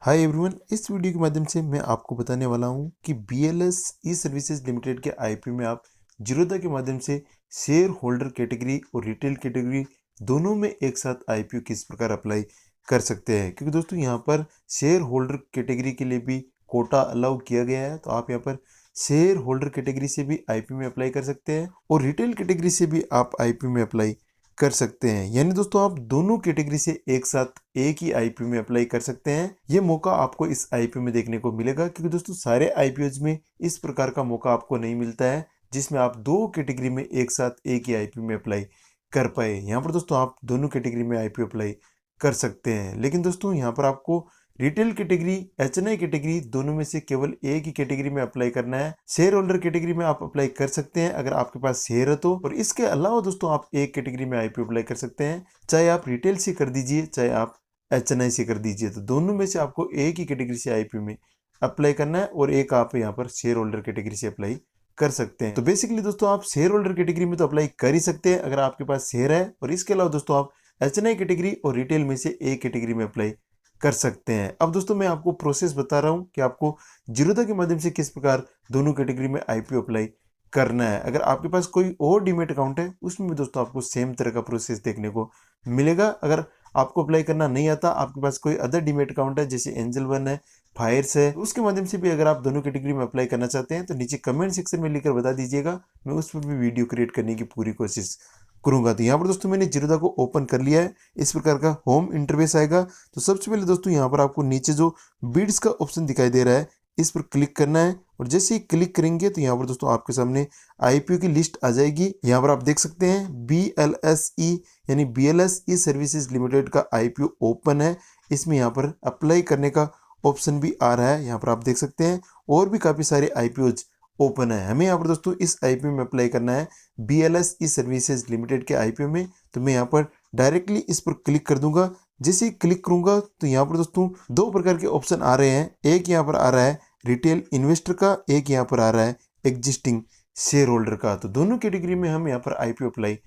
Hi everyone, इस video के माध्यम से मैं आपको बताने वाला हूं कि BLS ई सर्विसेज लिमिटेड के आईपीओ में आप जीरोधा के माध्यम से शेयर होल्डर कैटेगरी और रिटेल कैटेगरी दोनों में एक साथ आईपीओ किस प्रकार अप्लाई कर सकते हैं। क्योंकि दोस्तों यहाँ पर शेयर होल्डर कैटेगरी के लिए भी कोटा अलाउ किया गया है, तो आप यहाँ पर शेयर होल्डर कैटेगरी से भी आईपीओ में अप्लाई कर सकते हैं और रिटेल कैटेगरी से भी आप आईपीओ में अप्लाई कर सकते हैं। यानी दोस्तों आप दोनों कैटेगरी से एक साथ एक ही आईपीओ में अप्लाई कर सकते हैं। ये मौका आपको इस आईपीओ में देखने को मिलेगा, क्योंकि दोस्तों सारे आईपीओज में इस प्रकार का मौका आपको नहीं मिलता है जिसमें आप दो कैटेगरी में एक साथ एक ही आईपीओ में अप्लाई कर पाए। यहाँ पर दोस्तों आप दोनों कैटेगरी में आईपीओ अप्लाई कर सकते हैं, लेकिन दोस्तों यहाँ पर आपको रिटेल कैटेगरी, एचएनआई कैटेगरी दोनों में से केवल एक ही कैटेगरी में अप्लाई करना है। शेयर होल्डर कैटेगरी में आप अप्लाई कर सकते हैं अगर आपके पास शेयर है तो, और इसके अलावा दोस्तों आप एक कैटेगरी में आईपीओ अप्लाई कर सकते हैं, चाहे आप रिटेल से कर दीजिए चाहे आप एचएनआई से कर दीजिए। तो दोनों में से आपको एक ही कैटेगरी से आईपीओ में अप्लाई करना है और एक आप यहाँ पर शेयर होल्डर कैटेगरी से अप्लाई कर सकते हैं। तो बेसिकली दोस्तों आप शेयर होल्डर कैटेगरी में तो अप्लाई कर ही सकते हैं अगर आपके पास शेयर है, और इसके अलावा दोस्तों आप एचएनआई कैटेगरी और रिटेल में से एक कैटेगरी में अप्लाई कर सकते हैं। अब दोस्तों मैं आपको प्रोसेस बता रहा हूं कि आपको जीरोधा के माध्यम से किस प्रकार दोनों कैटेगरी में आईपीओ अप्लाई करना है। अगर आपके पास कोई और डीमेट अकाउंट है उसमें भी दोस्तों आपको सेम तरह का प्रोसेस देखने को मिलेगा। अगर आपको अप्लाई करना नहीं आता, आपके पास कोई अदर डीमेट अकाउंट है जैसे एंजल वन है, फायर्स है, उसके माध्यम से भी अगर आप दोनों कैटेगरी में अप्लाई करना चाहते हैं तो नीचे कमेंट सेक्शन में लिखकर बता दीजिएगा, मैं उस पर भी वीडियो क्रिएट करने की पूरी कोशिश करूंगा। तो यहाँ पर दोस्तों मैंने जीरोधा को ओपन कर लिया है, इस प्रकार का होम इंटरफेस आएगा। तो सबसे पहले दोस्तों यहाँ पर आपको नीचे जो बिड्स का ऑप्शन दिखाई दे रहा है इस पर क्लिक करना है, और जैसे ही क्लिक करेंगे तो यहाँ पर दोस्तों आपके सामने आईपीओ की लिस्ट आ जाएगी। यहाँ पर आप देख सकते हैं BLSE यानी BLS ई सर्विसेज लिमिटेड का आईपीओ ओपन है। इसमें यहाँ पर अप्लाई करने का ऑप्शन भी आ रहा है, यहाँ पर आप देख सकते हैं और भी काफी सारे आईपीओज ओपन है। हमें यहाँ पर दोस्तों इस आईपीओ में अप्लाई करना है BLS ई सर्विसेज लिमिटेड के आईपीओ में। तो मैं यहाँ पर डायरेक्टली इस पर क्लिक कर दूंगा। जैसे ही क्लिक करूंगा तो यहाँ पर दोस्तों दो प्रकार के ऑप्शन आ रहे हैं, एक यहाँ पर आ रहा है रिटेल इन्वेस्टर का, एक यहाँ पर आ रहा है एग्जिस्टिंग शेयर होल्डर का। तो दोनों कैटेगरी में हम यहाँ पर आईपीओ अप्लाई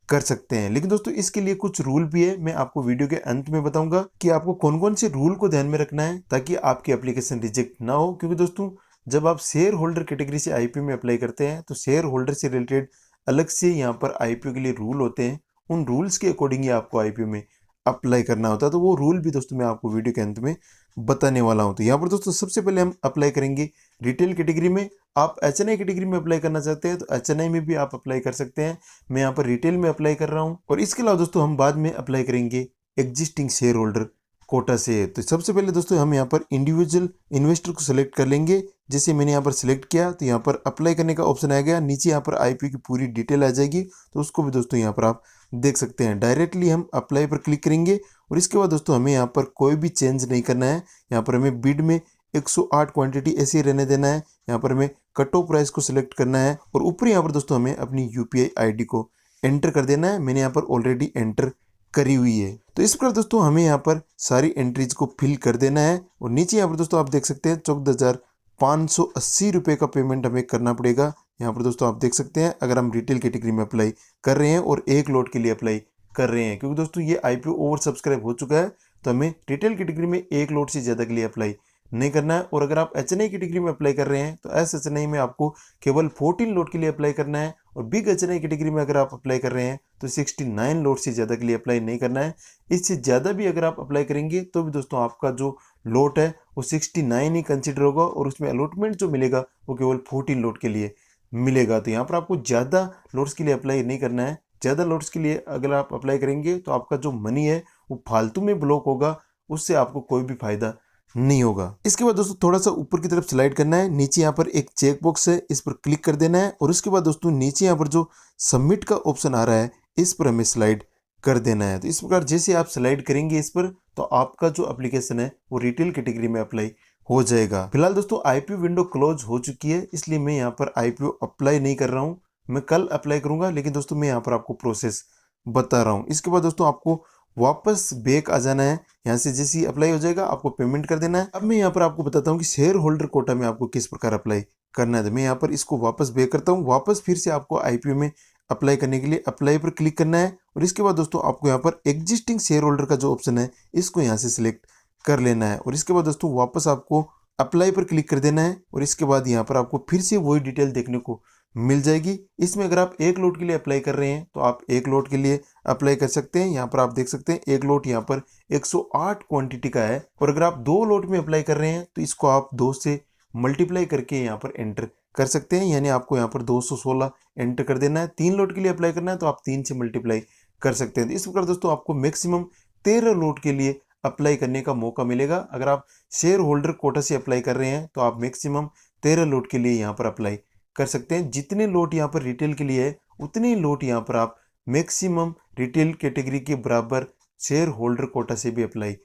कर सकते हैं, लेकिन दोस्तों इसके लिए कुछ रूल भी है। मैं आपको वीडियो के अंत में बताऊंगा कि आपको कौन कौन से रूल को ध्यान में रखना है ताकि आपकी एप्लीकेशन रिजेक्ट ना हो। क्योंकि दोस्तों जब आप शेयर होल्डर कैटेगरी से आईपीओ में अप्लाई करते हैं तो शेयर होल्डर से रिलेटेड अलग से यहाँ पर आईपीओ के लिए रूल होते हैं, उन रूल्स के अकॉर्डिंग ही आपको आईपीओ में अप्लाई करना होता है। तो वो रूल भी दोस्तों मैं आपको वीडियो के अंत में बताने वाला हूँ। तो यहाँ पर दोस्तों सबसे पहले हम अप्लाई करेंगे रिटेल कैटेगरी में। आप एचएनआई कैटेगरी में अप्लाई करना चाहते हैं तो एचएनआई में भी आप अप्लाई कर सकते हैं। मैं यहाँ पर रिटेल में अप्लाई कर रहा हूँ, और इसके अलावा दोस्तों हम बाद में अप्लाई करेंगे एग्जिस्टिंग शेयर होल्डर कोटा से। तो सबसे पहले दोस्तों हम यहाँ पर इंडिविजुअल इन्वेस्टर को सिलेक्ट कर लेंगे। जैसे मैंने यहाँ पर सिलेक्ट किया तो यहाँ पर अप्लाई करने का ऑप्शन आ गया, नीचे यहाँ पर आईपीओ की पूरी डिटेल आ जाएगी, तो उसको भी दोस्तों यहाँ पर आप देख सकते हैं। डायरेक्टली हम अप्लाई पर क्लिक करेंगे और इसके बाद दोस्तों हमें यहाँ पर कोई भी चेंज नहीं करना है। यहाँ पर हमें बिड में 108 क्वांटिटी ऐसे ही रहने देना है। यहाँ पर हमें कट ऑफ प्राइस को सिलेक्ट करना है और ऊपर यहाँ पर दोस्तों हमें अपनी यूपीआई आईडी को एंटर कर देना है। मैंने यहाँ पर ऑलरेडी एंटर करी हुई है। तो इस प्रकार दोस्तों हमें यहाँ पर सारी एंट्रीज को फिल कर देना है, और नीचे यहाँ पर दोस्तों आप देख सकते हैं 14,580 रुपये का पेमेंट हमें करना पड़ेगा। यहाँ पर दोस्तों आप देख सकते हैं अगर हम रिटेल कैटेगरी में अप्लाई कर रहे हैं और एक लॉट के लिए अप्लाई कर रहे हैं, क्योंकि दोस्तों ये आईपीओ ओवर सब्सक्राइब हो चुका है, तो हमें रिटेल कैटेगरी में एक लॉट से ज़्यादा के लिए अप्लाई नहीं करना है। और अगर आप एचएनआई कैटेगरी में अप्लाई कर रहे हैं तो एचएनआई में आपको केवल 14 लॉट के लिए अप्लाई करना है, और बिग एचएनआई कैटेगरी में अगर आप अप्लाई कर रहे हैं तो 69 लॉट से ज़्यादा के लिए अप्लाई नहीं करना है। इससे ज़्यादा भी अगर आप अप्लाई करेंगे तो भी दोस्तों आपका जो लॉट है वो 69 ही कंसिडर होगा, और उसमें अलॉटमेंट जो मिलेगा वो केवल 14 लॉट के लिए मिलेगा। तो यहाँ पर आपको ज़्यादा लॉट्स के लिए अप्लाई नहीं करना है। ज़्यादा लॉट्स के लिए अगर आप अप्लाई करेंगे तो आपका जो मनी है वो फालतू में ब्लॉक होगा, उससे आपको कोई भी फायदा नहीं होगा। इसके बाद दोस्तों थोड़ा सा ऊपर की तरफ स्लाइड करना है, नीचे यहाँ पर एक चेक बॉक्स है, इस पर क्लिक कर देना है, और उसके बाद दोस्तों नीचे यहाँ पर जो सबमिट का ऑप्शन आ रहा है इस पर हमें स्लाइड कर देना है। तो इस प्रकार जैसे आप स्लाइड करेंगे इस पर, तो आपका जो एप्लीकेशन है वो रिटेल कैटेगरी में अप्लाई हो जाएगा। फिलहाल दोस्तों आईपीओ विंडो क्लोज हो चुकी है, इसलिए मैं यहाँ पर आईपीओ अप्लाई नहीं कर रहा हूँ, मैं कल अप्लाई करूंगा। लेकिन दोस्तों मैं यहाँ पर आपको प्रोसेस बता रहा हूँ। इसके बाद दोस्तों आपको वापस बैक आ जाना है, यहाँ से जैसे ही अप्लाई हो जाएगा आपको पेमेंट कर देना है। अब मैं यहाँ पर आपको बताता हूँ कि शेयर होल्डर कोटा में आपको किस प्रकार अप्लाई करना है। तो मैं यहाँ पर इसको वापस बैक करता हूँ। वापस फिर से आपको आईपीओ में अप्लाई करने के लिए अप्लाई पर क्लिक करना है, और इसके बाद दोस्तों आपको यहाँ पर एग्जिस्टिंग शेयर होल्डर का जो ऑप्शन है इसको यहाँ से सिलेक्ट कर लेना है। और इसके बाद दोस्तों वापस आपको अप्लाई पर क्लिक कर देना है और इसके बाद यहाँ पर आपको फिर से वही डिटेल देखने को मिल जाएगी। इसमें अगर आप एक लोट के लिए अप्लाई कर रहे हैं तो आप एक लोट के लिए अप्लाई कर सकते हैं। यहाँ पर आप देख सकते हैं एक लोट यहाँ पर 108 क्वांटिटी का है। और अगर आप 2 लोट में अप्लाई कर रहे हैं तो इसको आप 2 से मल्टीप्लाई करके यहाँ पर एंटर कर सकते हैं, यानी आपको यहाँ पर 216 एंटर कर देना है। 3 लोट के लिए अप्लाई करना है तो आप 3 से मल्टीप्लाई कर सकते हैं। तो इस प्रकार दोस्तों आपको मैक्सिमम 13 लोट के लिए अप्लाई करने का मौका मिलेगा। अगर आप शेयर होल्डर कोटा से अप्लाई कर रहे हैं तो आप मैक्सिमम 13 लोट के लिए यहाँ पर अप्लाई कर सकते हैं। जितने लोट यहाँ पर रिटेल के लिए है उतने ही लोट यहाँ पर आप मैक्सिमम रिटेल कैटेगरी के बराबर शेयर होल्डर कोटा से भी अप्लाई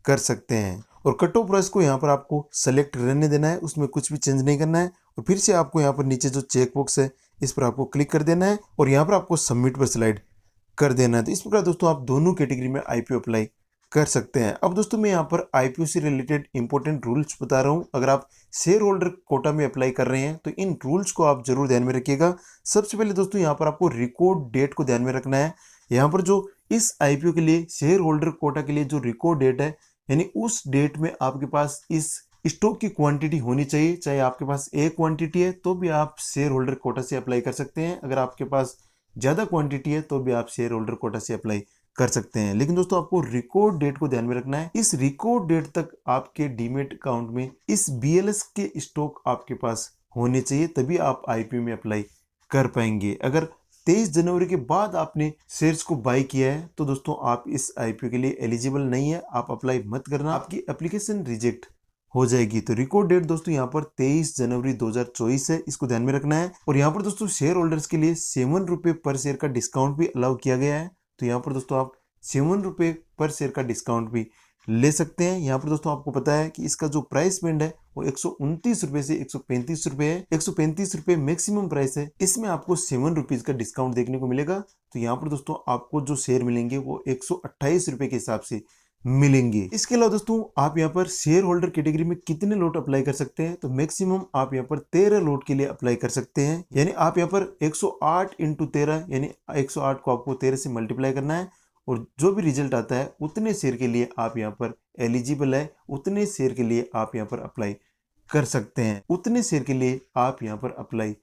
कर सकते हैं। और कट ऑफ प्राइस को यहाँ पर आपको सेलेक्ट रहने देना है, उसमें कुछ भी चेंज नहीं करना है। और फिर से आपको यहाँ पर नीचे जो चेक बॉक्स है इस पर आपको क्लिक कर देना है और यहाँ पर आपको सबमिट पर स्लाइड कर देना है। तो इस प्रकार दोस्तों आप दोनों कैटेगरी में आईपीओ अप्लाई कर सकते हैं। अब दोस्तों मैं यहाँ पर आईपीओ से रिलेटेड इंपॉर्टेंट रूल्स बता रहा हूँ। अगर आप शेयर होल्डर कोटा में अप्लाई कर रहे हैं तो इन रूल्स को आप जरूर ध्यान में रखिएगा। सबसे पहले दोस्तों यहाँ पर आपको रिकॉर्ड डेट को ध्यान में रखना है। यहाँ पर जो इस आईपीओ के लिए शेयर होल्डर कोटा के लिए जो रिकॉर्ड डेट है, यानी उस डेट में आपके पास इस स्टॉक की क्वांटिटी होनी चाहिए। चाहे आपके पास एक क्वांटिटी है तो भी आप शेयर होल्डर कोटा से अप्लाई कर सकते हैं। अगर आपके पास ज़्यादा क्वांटिटी है तो भी आप शेयर होल्डर कोटा से अप्लाई कर सकते हैं। लेकिन दोस्तों आपको रिकॉर्ड डेट को ध्यान में रखना है। इस रिकॉर्ड डेट तक आपके डीमेट अकाउंट में इस बीएलएस के स्टॉक आपके पास होने चाहिए, तभी आप आईपीओ में अप्लाई कर पाएंगे। अगर 23 जनवरी के बाद आपने शेयर्स को बाय किया है तो दोस्तों आप इस आईपीओ के लिए एलिजिबल नहीं है, आप अप्लाई मत करना, आपकी एप्लीकेशन रिजेक्ट हो जाएगी। तो रिकॉर्ड डेट दोस्तों यहाँ पर 23 जनवरी 2024 है, इसको ध्यान में रखना है। और यहाँ पर दोस्तों शेयर होल्डर्स के लिए 7 रुपये पर शेयर का डिस्काउंट भी अलाउ किया गया है। तो यहाँ पर दोस्तों आप 7 रुपये पर शेयर का डिस्काउंट भी ले सकते हैं। यहाँ पर दोस्तों आपको पता है कि इसका जो प्राइस बैंड है वो 129 रुपये से 135 रुपये है। 135 रुपये मैक्सिमम प्राइस है, इसमें आपको 7 रुपीज का डिस्काउंट देखने को मिलेगा। तो यहाँ पर दोस्तों आपको जो शेयर मिलेंगे वो 128 रुपये के हिसाब से मिलेंगे। इसके अलावा दोस्तों आप यहाँ पर शेयर होल्डर कैटेगरी में कितने लोट अप्लाई कर सकते हैं, तो मैक्सिमम आप यहाँ पर 13 लोट के लिए अप्लाई कर सकते हैं। यानी आप यहाँ पर 108 इंटू 13 यानी 108 को आपको 13 से मल्टीप्लाई करना है और जो भी रिजल्ट आता है उतने शेयर के लिए आप यहाँ पर एलिजिबल है, उतने शेयर के लिए आप यहाँ पर अप्लाई कर सकते हैं, उतने शेयर के लिए आप यहाँ पर अप्लाई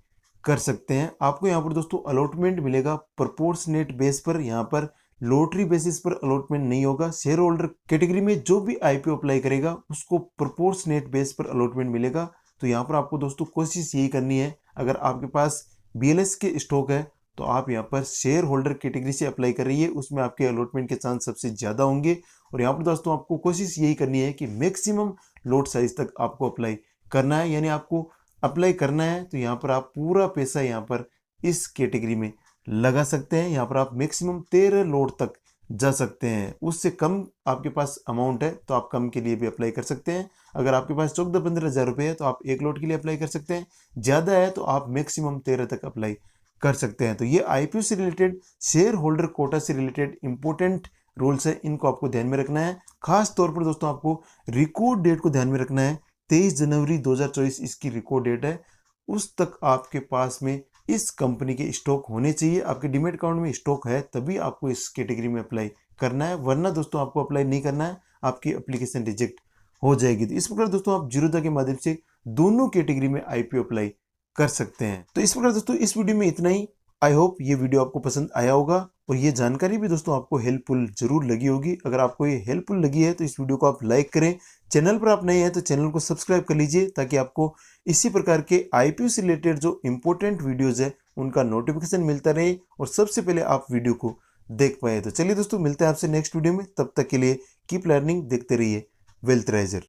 कर सकते हैं। आपको यहाँ पर दोस्तों अलॉटमेंट मिलेगा प्रोपोर्शनेट बेस पर, यहाँ पर लॉटरी बेसिस पर अलॉटमेंट नहीं होगा। शेयर होल्डर कैटेगरी में जो भी आईपीओ अप्लाई करेगा उसको प्रोपोर्शनेट बेस पर अलॉटमेंट मिलेगा। तो यहाँ पर आपको दोस्तों कोशिश यही करनी है, अगर आपके पास बीएलएस के स्टॉक है तो आप यहाँ पर शेयर होल्डर कैटेगरी से अप्लाई कर रही है, उसमें आपके अलॉटमेंट के चांस सबसे ज़्यादा होंगे। और यहाँ पर दोस्तों आपको कोशिश यही करनी है कि मैक्सिमम लॉट साइज तक आपको अप्लाई करना है, यानी आपको अप्लाई करना है तो यहाँ पर आप पूरा पैसा यहाँ पर इस कैटेगरी में लगा सकते हैं। यहाँ पर आप मैक्सिमम 13 लोट तक जा सकते हैं। उससे कम आपके पास अमाउंट है तो आप कम के लिए भी अप्लाई कर सकते हैं। अगर आपके पास 14-15 हज़ार रुपये है तो आप एक लोट के लिए अप्लाई कर सकते हैं, ज़्यादा है तो आप मैक्सिमम 13 तक अप्लाई कर सकते हैं। तो ये आईपीओ से रिलेटेड, शेयर होल्डर कोटा से रिलेटेड इंपॉर्टेंट रूल्स है, इनको आपको ध्यान में रखना है। खास तौर पर दोस्तों आपको रिकॉर्ड डेट को ध्यान में रखना है। 23 जनवरी 2024 इसकी रिकॉर्ड डेट है, उस तक आपके पास में इस कंपनी के स्टॉक होने चाहिए। आपके डीमेट अकाउंट में स्टॉक है तभी आपको इस कैटेगरी में अप्लाई करना है, वरना दोस्तों आपको अप्लाई नहीं करना है, आपकी एप्लीकेशन रिजेक्ट हो जाएगी। तो इस प्रकार दोस्तों आप जीरोधा के माध्यम से दोनों कैटेगरी में आईपीओ अप्लाई कर सकते हैं। तो इस प्रकार दोस्तों इस वीडियो में इतना ही। आई होप ये वीडियो आपको पसंद आया होगा और ये जानकारी भी दोस्तों आपको हेल्पफुल जरूर लगी होगी। अगर आपको ये हेल्पफुल लगी है तो इस वीडियो को आप लाइक करें। चैनल पर आप नए हैं तो चैनल को सब्सक्राइब कर लीजिए, ताकि आपको इसी प्रकार के आईपीओ से रिलेटेड जो इंपॉर्टेंट वीडियोज है उनका नोटिफिकेशन मिलता रहे और सबसे पहले आप वीडियो को देख पाए। तो चलिए दोस्तों मिलते हैं आपसे नेक्स्ट वीडियो में, तब तक के लिए कीप लर्निंग, देखते रहिए वेल्थ राइजर।